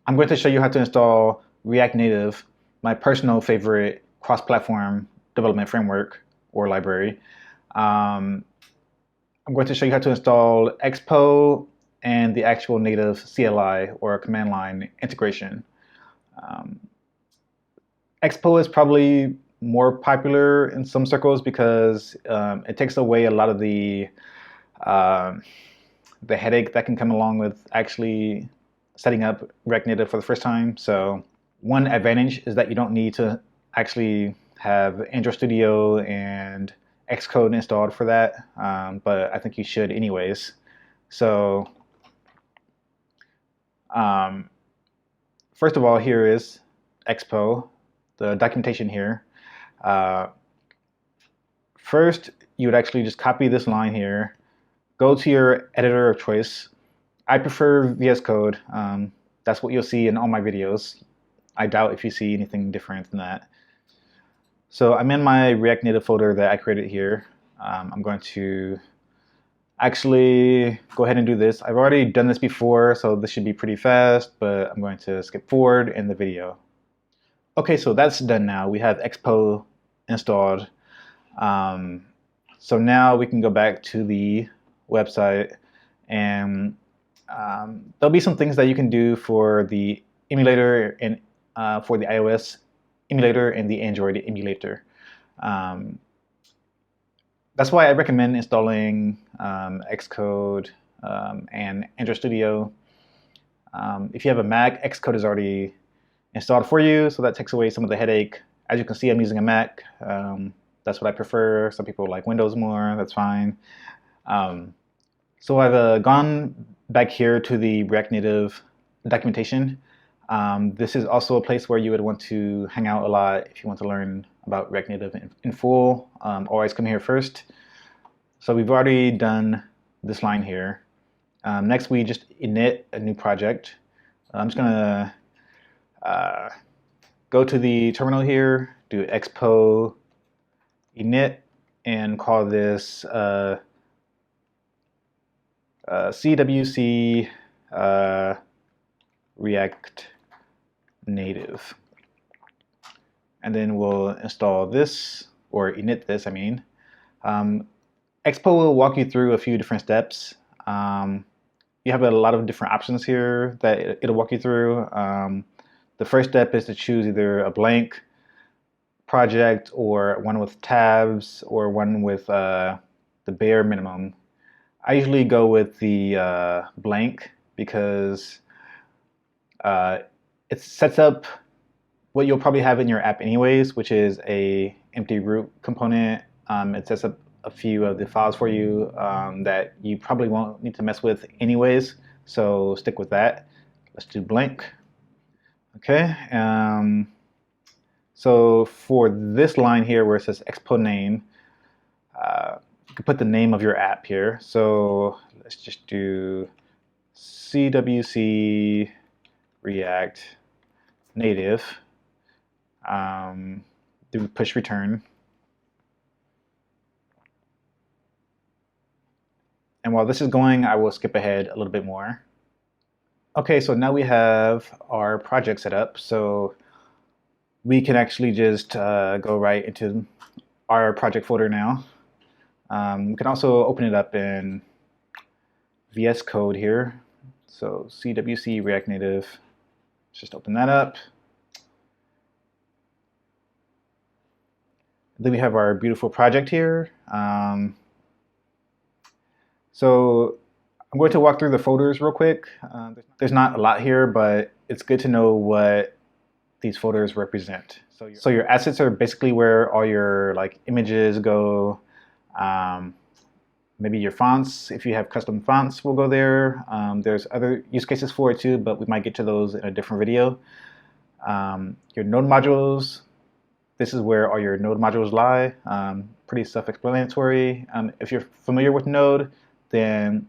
I'm going to show you how to install React Native, my personal favorite cross-platform development framework or library. Um, I'm going to show you how to install Expo and the actual native CLI or command line integration. Um, Expo is probably more popular in some circles because it takes away a lot of um the headache that can come along with actually setting up React Native for the first time. So one advantage is that you don't need to actually have Android Studio and Xcode installed for that, but I think you should anyways. So um, first of all, here is Expo, the documentation here. Uh, First, you would actually just copy this line here, go to your editor of choice. I prefer VS Code. That's what you'll see in all my videos. I doubt if you see anything different than that. So I'm in my React Native folder that I created here. I'm going to actually go ahead and do this. I've already done this before, so this should be pretty fast, but I'm going to skip forward in the video. Okay, so that's done now. We have Expo installed. So now we can go back to the website, and there'll be some things that you can do for the emulator and for the iOS emulator and the Android emulator. Um, that's why I recommend installing Xcode and Android Studio. If you have a Mac, Xcode is already installed for you, so that takes away some of the headache. As you can see, I'm using a Mac. That's what I prefer. Some people like Windows more. That's fine. So I've gone back here to the React Native documentation. This is also a place where you would want to hang out a lot if you want to learn about React Native in full. Always come here first. So we've already done this line here. Next, we just init a new project. I'm just going to go to the terminal here, do expo init, and call this CWC React Native. And then we'll install this, or init this, I mean. Expo will walk you through a few different steps. You have a lot of different options here that it'll walk you through. The first step is to choose either a blank project or one with tabs or one with the bare minimum. I usually go with the blank because it sets up what you'll probably have in your app anyways, which is a empty root component. It sets up a few of the files for you that you probably won't need to mess with anyways, so stick with that. Let's do blank. Okay, so for this line here where it says expo name, you can put the name of your app here. So let's just do CWC React Native. Do push return. And while this is going, I will skip ahead a little bit more. Okay, so now we have our project set up. So we can actually just go right into our project folder now. We can also open it up in VS Code here. So CWC React Native, let's just open that up. Then we have our beautiful project here. So I'm going to walk through the folders real quick. There's not a lot here, but it's good to know what these folders represent. So your assets are basically where all your images go. Maybe your fonts, if you have custom fonts, will go there. There's other use cases for it too, but we might get to those in a different video. Your node modules, this is where all your node modules lie. Pretty self-explanatory. If you're familiar with Node, then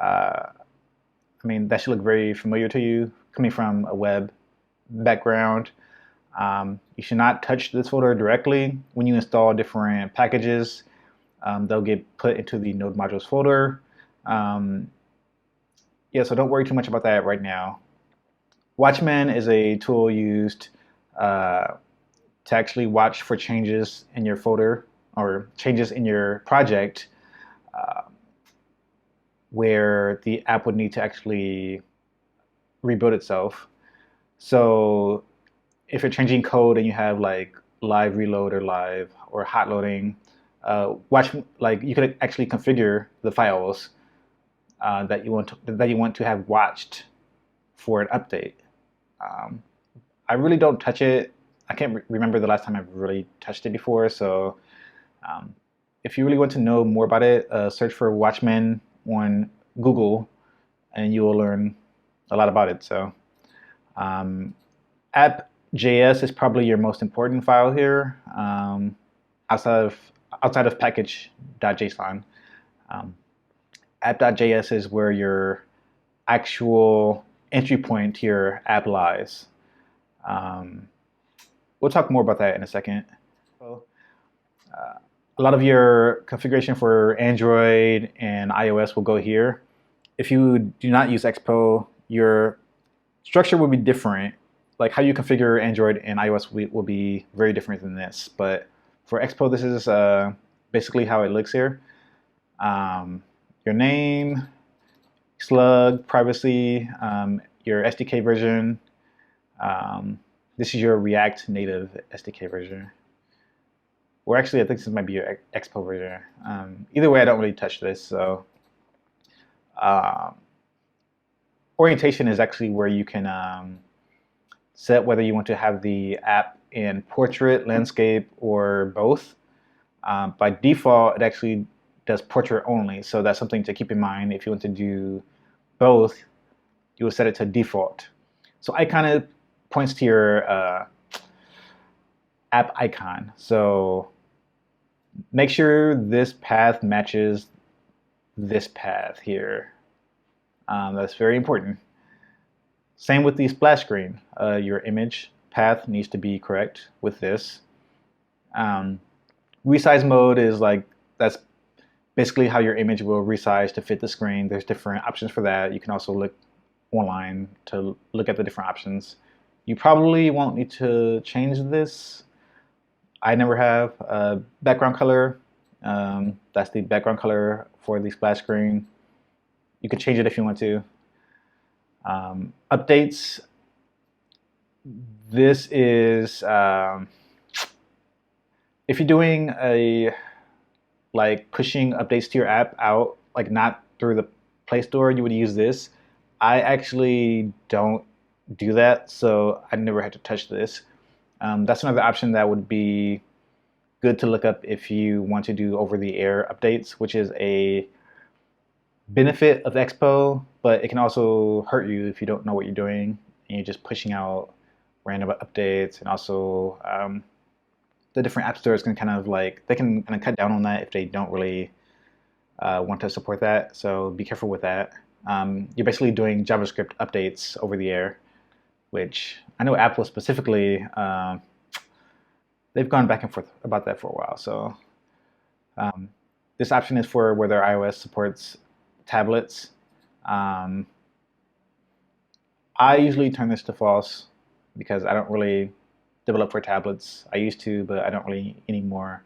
I mean, that should look very familiar to you coming from a web background. You should not touch this folder directly. When you install different packages, they'll get put into the node modules folder. Yeah, so don't worry too much about that right now. Watchman is a tool used uh, to actually watch for changes in your folder or changes in your project uh, where the app would need to actually rebuild itself. So if you're changing code and you have like live reload or live or hot loading, watch like you could actually configure the files that you want to have watched for an update. Um, I really don't touch it. I can't remember the last time I've really touched it before. So um, if you really want to know more about it, search for Watchman on Google, and you will learn a lot about it. So um, app.js is probably your most important file here, outside of package.json. Um, app.js is where your actual entry point to your app lies. Um, we'll talk more about that in a second. So, a lot of your configuration for Android and iOS will go here. If you do not use Expo, your structure will be different. Like how you configure Android and iOS will be very different than this. But for Expo, this is basically how it looks here. Your name, slug, privacy, your SDK version. This is your React Native SDK version. Or actually, I think this might be your Expo version. Either way, I don't really touch this. So orientation is actually where you can set whether you want to have the app in portrait, landscape, or both. By default, it actually does portrait only. So that's something to keep in mind. If you want to do both, you will set it to default. So icon points to your app icon. So make sure this path matches this path here. That's very important. Same with the splash screen. Your image path needs to be correct with this. Resize mode is like, that's basically how your image will resize to fit the screen. There's different options for that. You can also look online to look at the different options. You probably won't need to change this. I never have. Background color, that's the background color for the splash screen. You can change it if you want to. Updates, this is, if you're doing like pushing updates to your app out, like not through the Play Store, you would use this. I actually don't do that, so I never had to touch this. That's another option that would be good to look up if you want to do over-the-air updates, which is a benefit of Expo, but it can also hurt you if you don't know what you're doing and you're just pushing out random updates. And also the different app stores can kind of like, they can kind of cut down on that if they don't really want to support that. So be careful with that. You're basically doing JavaScript updates over the air, which I know Apple specifically, they've gone back and forth about that for a while. So this option is for whether iOS supports tablets. I usually turn this to false because I don't really develop for tablets. I used to, but I don't really anymore.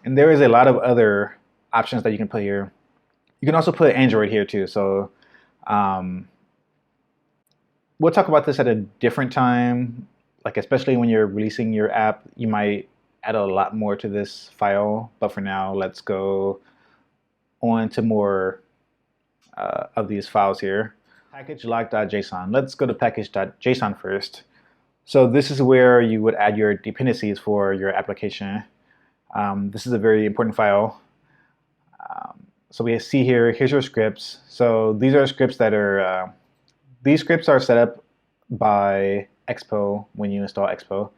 And there is a lot of other options that you can put here. You can also put Android here too. So we'll talk about this at a different time. Like especially when you're releasing your app, you might add a lot more to this file. But for now, let's go on to more of these files here. Package lock.json. Let's go to package.json first. So this is where you would add your dependencies for your application. This is a very important file. So we see here, here's your scripts. So these are scripts that are, these scripts are set up by Expo when you install Expo.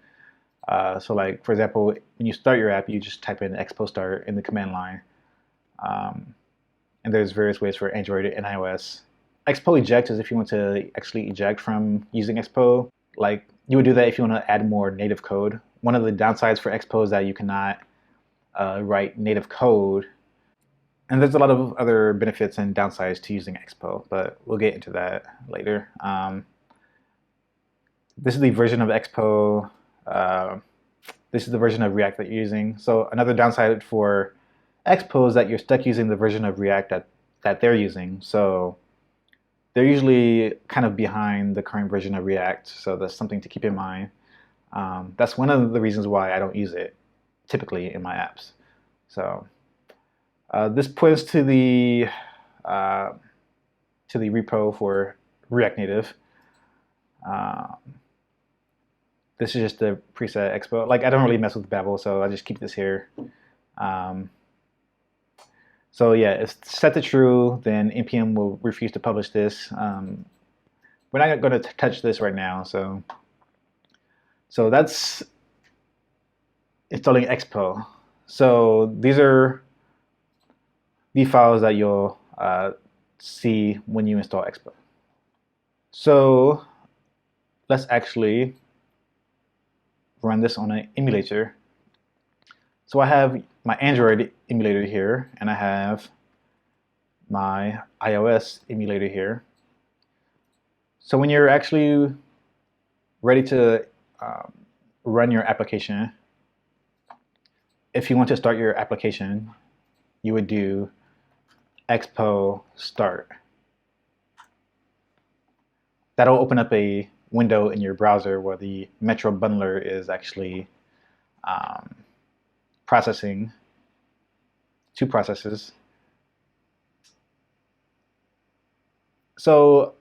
So like, for example, when you start your app, you just type in Expo start in the command line. And there's various ways for Android and iOS. Expo eject is if you want to actually eject from using Expo. Like you would do that if you want to add more native code. One of the downsides for Expo is that you cannot write native code. And there's a lot of other benefits and downsides to using Expo, but we'll get into that later. This is the version of Expo. This is the version of React that you're using. So another downside for Expo is that you're stuck using the version of React that they're using. So they're usually kind of behind the current version of React. So that's something to keep in mind. That's one of the reasons why I don't use it typically in my apps. So this points uh, to the repo for React Native. Um, this is just the preset Expo. Like I don't really mess with Babel, so I just keep this here. Um, so yeah, if set to true, then npm will refuse to publish this. We're not going to touch this right now, so that's installing Expo. So these are the files that you'll see when you install Expo. So let's actually run this on an emulator. So I have my Android emulator here, and I have my iOS emulator here. So when you're actually ready to run your application, if you want to start your application, you would do expo start. That'll open up a window in your browser where the Metro bundler is actually processing two processes. So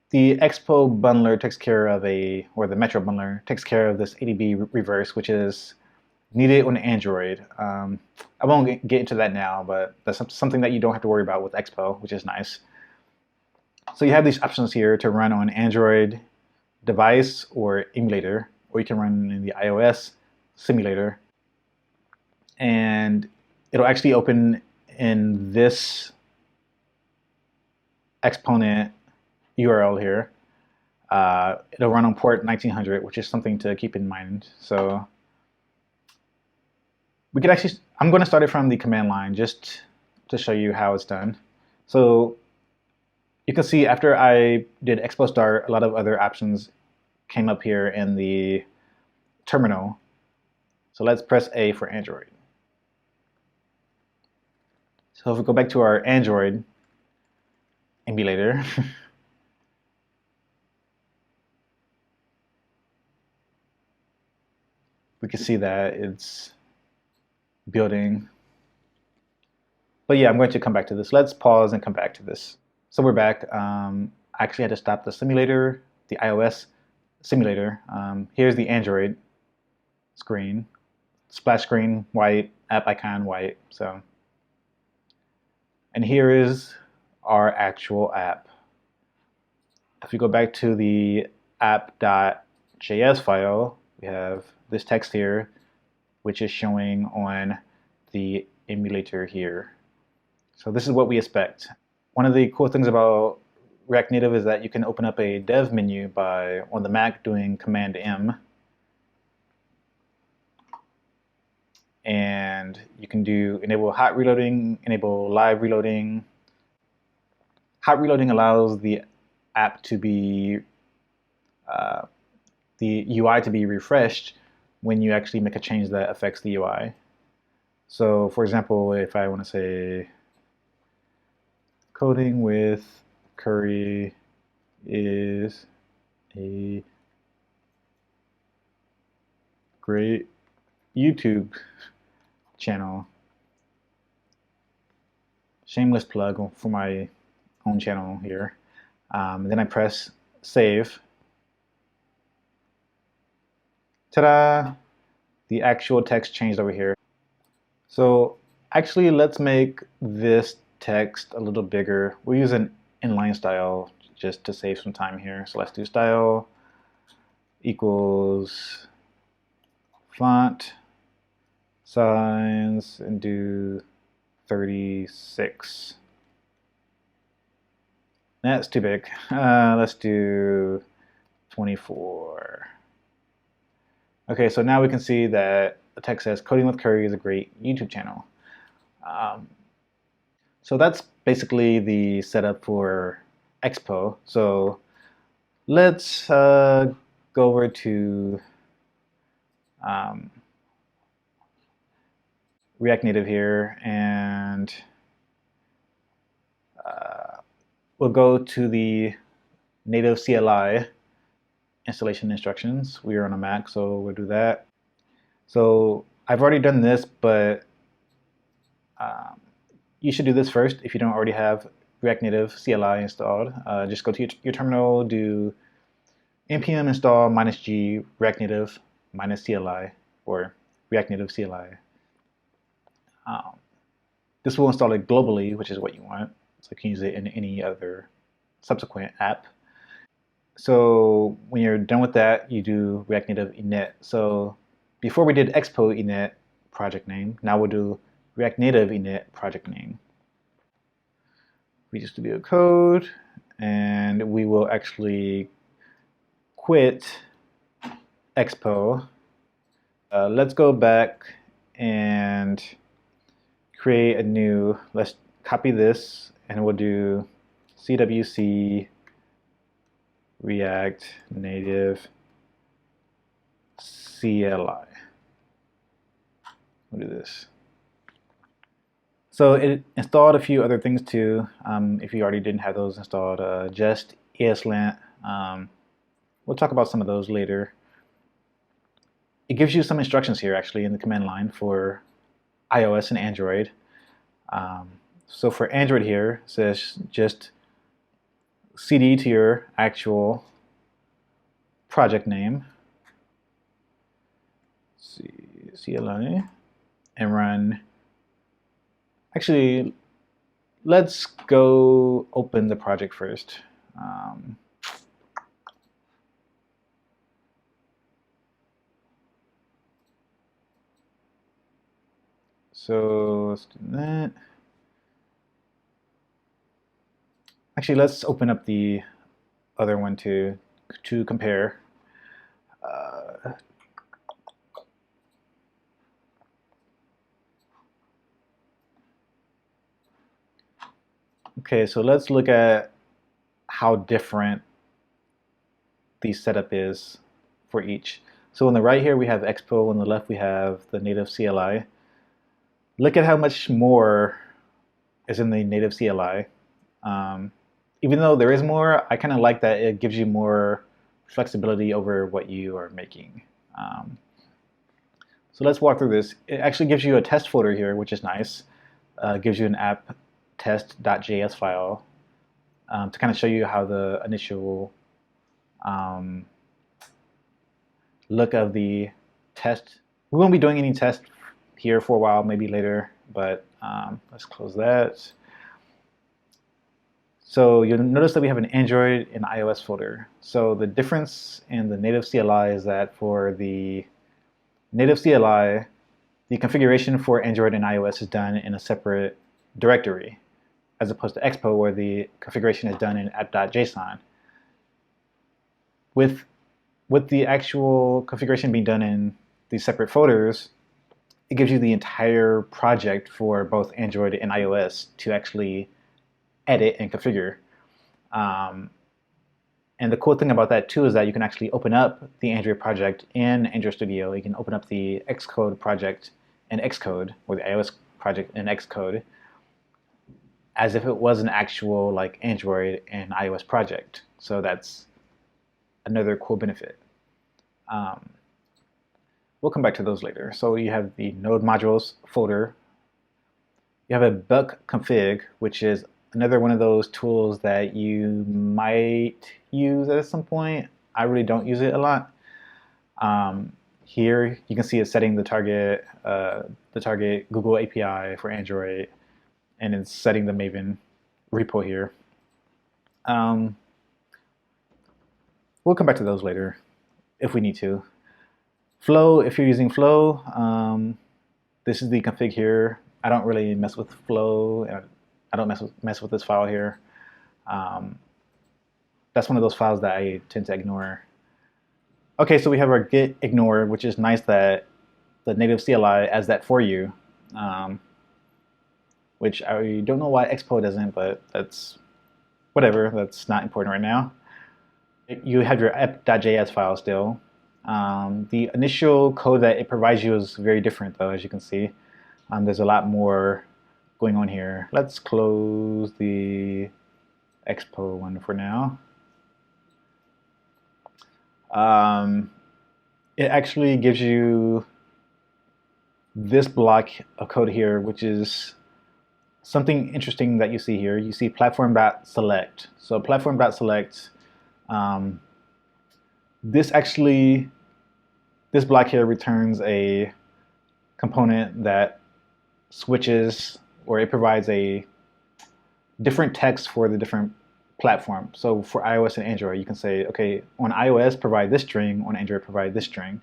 the Expo bundler takes care of or the Metro bundler takes care of this ADB reverse, which is needed on Android. I won't get into that now, but that's something that you don't have to worry about with Expo, which is nice. So you have these options here to run on Android device or emulator, or you can run in the iOS simulator. And it'll actually open in this exponent URL here. It'll run on port 1900, which is something to keep in mind. So we could actually, I'm going to start it from the command line just to show you how it's done. So you can see after I did Expo start, a lot of other options came up here in the terminal. So let's press A for Android. So if we go back to our Android emulator, we can see that it's building. But yeah, I'm going to come back to this. Let's pause and come back to this. So we're back. I actually had to stop the simulator, the iOS simulator. Here's the Android screen. Splash screen, white, app icon, white. So, and here is our actual app. If you go back to the app.js file, we have this text here, which is showing on the emulator here. So this is what we expect. One of the cool things about React Native is that you can open up a dev menu by, on the Mac, doing Command M. And you can do enable hot reloading, enable live reloading. Hot reloading allows the app to be, the UI to be refreshed when you actually make a change that affects the UI. So for example, if I want to say coding with curry is a great YouTube channel. Shameless plug for my own channel here. Then I press save. Ta-da! The actual text changed over here. So actually, let's make this text a little bigger. We'll use an inline style just to save some time here. So let's do style equals font size and do 36. That's too big. Let's do 24. Okay, so now we can see that the text says Coding with Curry is a great YouTube channel. So that's basically the setup for Expo. So Let's go over to React Native here, and we'll go to the native CLI installation instructions. We are on a Mac, so we'll do that. So I've already done this, but you should do this first if you don't already have React Native CLI installed. Just go to your terminal, do npm install -g React Native -CLI, or React Native CLI. This will install it globally, which is what you want, so you can use it in any other subsequent app. So when you're done with that, you do React Native init. So before we did Expo init project name, now we'll do React Native init project name. Visual Studio Code, and we will actually quit Expo. Let's go back and create a new, let's copy this, and we'll do CWC React Native CLI. We'll do this. So it installed a few other things too. If you already didn't have those installed, just ESLint. We'll talk about some of those later. It gives you some instructions here actually in the command line for iOS and Android. So for Android here, it says just cd to your actual project name, CLI, and run. Actually, let's go open the project first. So let's do that. Actually, let's open up the other one to compare. Okay, so let's look at how different the setup is for each. So on the right here we have Expo, on the left we have the native CLI. Look at how much more is in the native CLI. Even though there is more, I kind of like that it gives you more flexibility over what you are making. So let's walk through this. It actually gives you a test folder here, which is nice. Gives you an app test.js file to kind of show you how the initial look of the test. We won't be doing any tests here for a while, maybe later, but let's close that. So you'll notice that we have an Android and iOS folder. So the difference in the native CLI is that for the native CLI, the configuration for Android and iOS is done in a separate directory, as opposed to Expo, where the configuration is done in app.json. With the actual configuration being done in these separate folders, it gives you the entire project for both Android and iOS to actually edit and configure. And the cool thing about that too is that you can actually open up the Android project in Android Studio. You can open up the Xcode project in Xcode, or the iOS project in Xcode, as if it was an actual like Android and iOS project. So that's another cool benefit. We'll come back to those later. So you have the node modules folder. You have a buck config, which is another one of those tools that you might use at some point. I really don't use it a lot. Here you can see it setting the target Google API for Android, and it's setting the Maven repo here. We'll come back to those later if we need to. Flow, if you're using Flow, this is the config here. I don't really mess with Flow. I don't mess with this file here. That's one of those files that I tend to ignore. Okay, so we have our git ignore, which is nice that the native CLI adds that for you, which I don't know why Expo doesn't, but that's whatever. That's not important right now. You have your app.js file still. The initial code that it provides you is very different, though, as you can see. There's a lot more going on here. Let's close the Expo one for now. It actually gives you this block of code here, which is something interesting that you see here. You see platform.select. So platform.select, this block here returns a component that switches, or it provides a different text for the different platform. So for iOS and Android, you can say, okay, on iOS provide this string, on Android provide this string.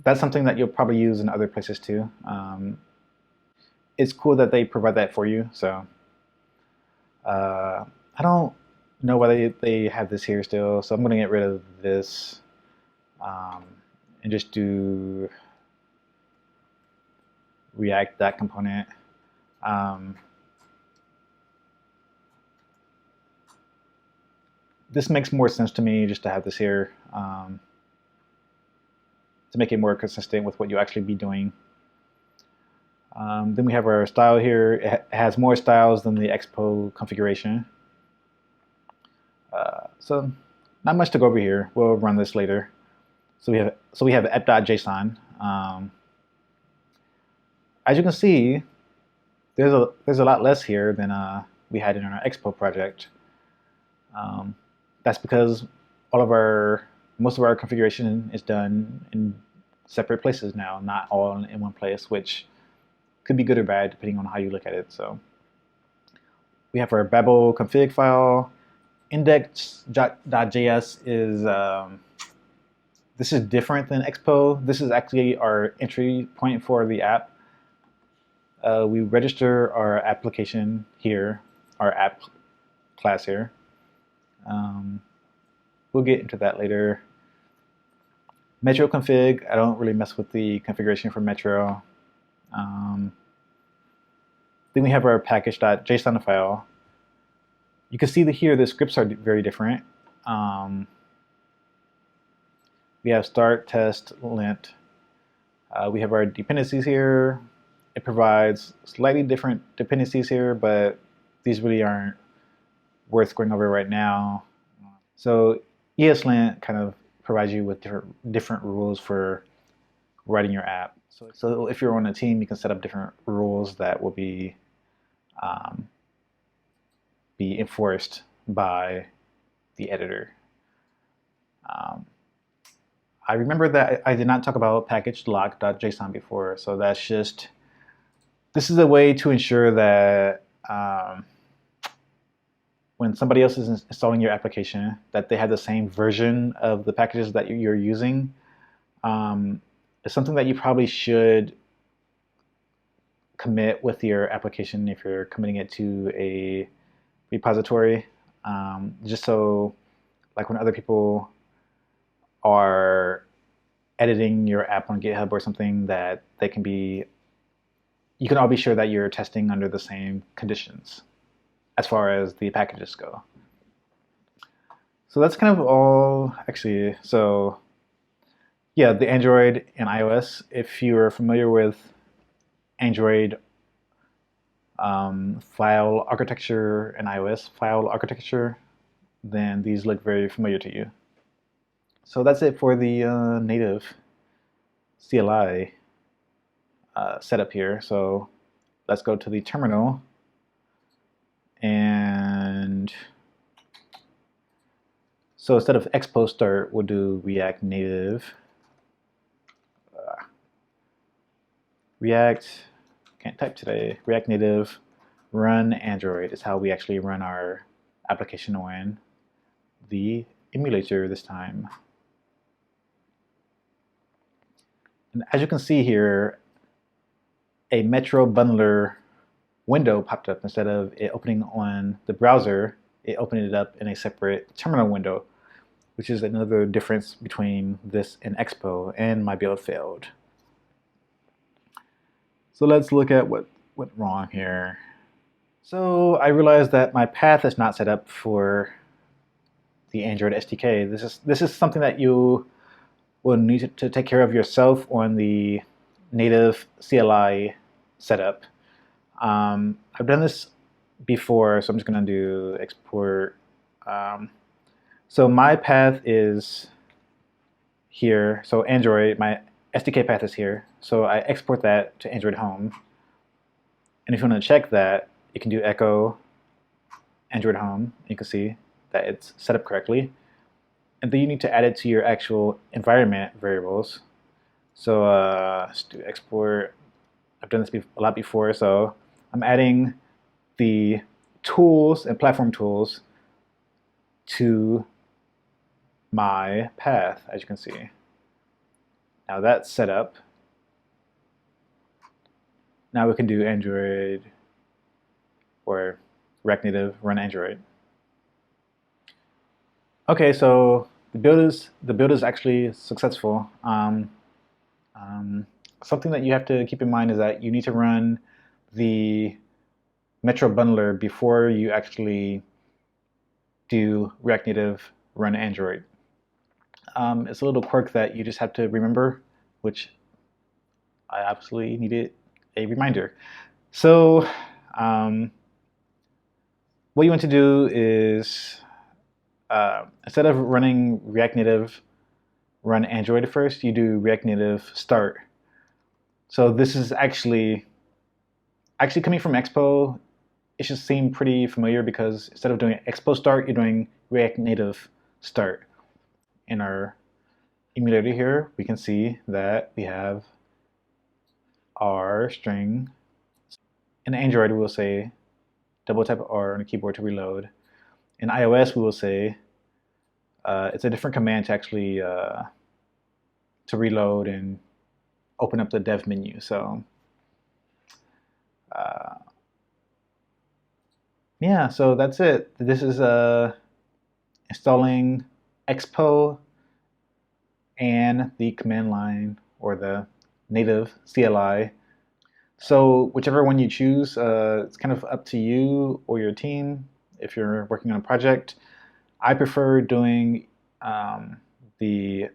That's something that you'll probably use in other places too. It's cool that they provide that for you. So I don't know why they have this here still. So I'm going to get rid of this and just do React that component. This makes more sense to me just to have this here to make it more consistent with what you actually be doing. Then we have our style here. It has more styles than the Expo configuration. So not much to go over here. We'll run this later. So we have app.json. As you can see, there's a lot less here than we had in our Expo project. That's because most of our configuration is done in separate places now, not all in one place, which could be good or bad depending on how you look at it. So we have our Babel config file. Index.js is this is different than Expo. This is actually our entry point for the app. We register our application here, our app class here. We'll get into that later. Metro config, I don't really mess with the configuration for Metro. Then we have our package.json file. You can see that here the scripts are very different. We have start, test, lint. We have our dependencies here. It provides slightly different dependencies here, but these really aren't worth going over right now. So ESLint kind of provides you with different rules for writing your app. So if you're on a team, you can set up different rules that will be enforced by the editor. I remember that I did not talk about package.lock.json before, so this is a way to ensure that when somebody else is installing your application, that they have the same version of the packages that you're using. It's something that you probably should commit with your application if you're committing it to a repository, just so like when other people are editing your app on GitHub or something, that you can all be sure that you're testing under the same conditions as far as the packages go. So that's kind of all, actually. So yeah, the Android and iOS, if you're familiar with Android file architecture and iOS file architecture, then these look very familiar to you. So that's it for the native CLI setup here. So let's go to the terminal, and so instead of Expo start, we'll do React Native. Can't type today. React Native run Android is how we actually run our application on the emulator this time. And as you can see here, a Metro bundler window popped up. Instead of it opening on the browser, it opened it up in a separate terminal window, which is another difference between this and Expo, and my build failed. So let's look at what went wrong here. So I realized that my path is not set up for the Android SDK. This is something that you will need to take care of yourself on the native CLI setup. I've done this before, so I'm just going to do export. So my path is here. So Android, my SDK path is here. So I export that to Android Home. And if you want to check that, you can do echo Android Home. You can see that it's set up correctly. And then you need to add it to your actual environment variables. So let's do export. I've done this a lot before, so I'm adding the tools and platform tools to my path, as you can see. Now that's set up. Now we can do Android or React Native run Android. Okay, so the build is actually successful. Something that you have to keep in mind is that you need to run the Metro bundler before you actually do React Native run Android. It's a little quirk that you just have to remember, which I absolutely needed a reminder. So what you want to do is instead of running React Native run Android first, you do React Native start. So this is actually coming from Expo. It should seem pretty familiar because instead of doing Expo start, you're doing React Native start. In our emulator here, we can see that we have our string. In Android, we will say double tap R on the keyboard to reload. In iOS, we will say it's a different command to actually to reload and open up the dev menu. So yeah, so that's it. This is installing Expo and the command line or the native CLI. So whichever one you choose, it's kind of up to you or your team if you're working on a project. I prefer doing the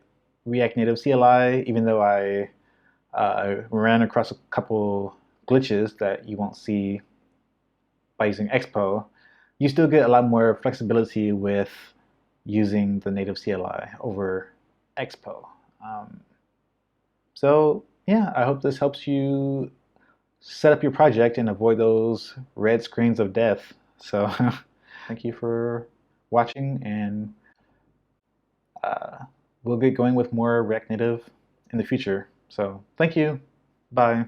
React Native CLI, even though I ran across a couple glitches that you won't see by using Expo. You still get a lot more flexibility with using the native CLI over Expo. So yeah, I hope this helps you set up your project and avoid those red screens of death. So thank you for watching, and we'll get going with more React Native in the future. So thank you. Bye.